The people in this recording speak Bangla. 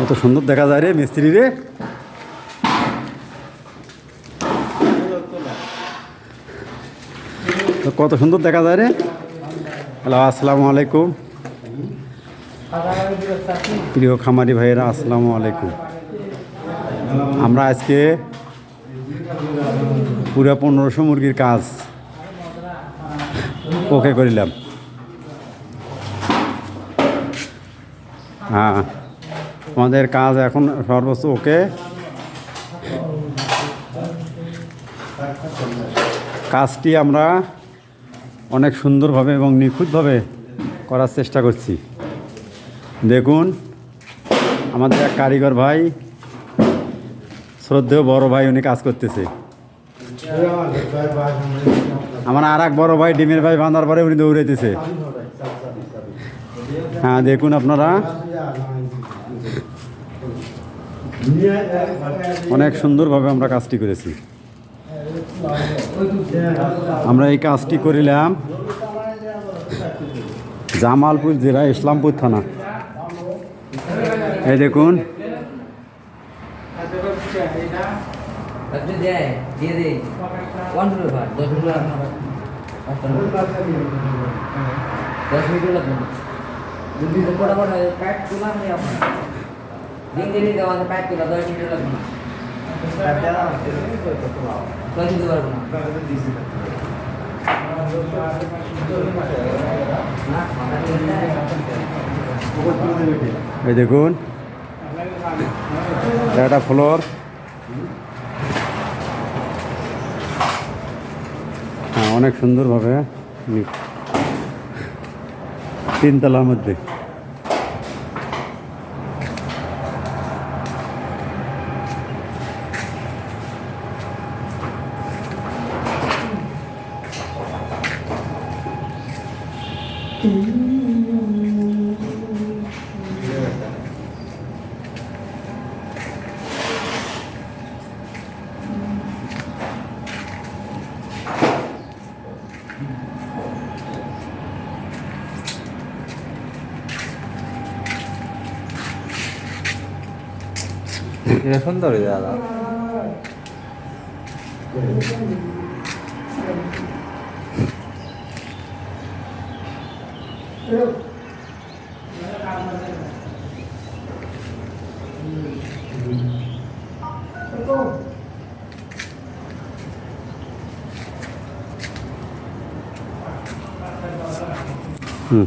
কত সুন্দর দেখা যায় রে মিস্ত্রি রে। কত সুন্দর দেখা যায় রে। হ্যালো, আসসালামু আলাইকুম প্রিয় খামারি ভাইয়েরা, আসসালামু আলাইকুম। আমরা আজকে পুরো 1500 মুরগির কাজ ওকে করিলাম। হ্যাঁ, আমাদের কাজ এখন সর্বোচ্চ ওকে। কাজটি আমরা অনেক সুন্দরভাবে এবং নিখুঁতভাবে করার চেষ্টা করছি। দেখুন, আমাদের এক কারিগর ভাই, শ্রদ্ধেয় বড় ভাই, উনি কাজ করতেছে। আমার আর এক বড় ভাই, ডিমের ভাই বাঁধার পরে উনি দৌড়াইতেছে। হ্যাঁ, দেখুন আপনারা, অনেক সুন্দরভাবে আমরা কাজটি করেছি। আমরা এই কাজটি করিলাম জামালপুর জেলা, ইসলামপুর থানা। এই দেখুন, এই দেখুন, একটা ফ্লোর। হ্যাঁ, অনেক সুন্দরভাবে, 3 তলার মধ্যে। এটা সুন্দর দাদা। হুম।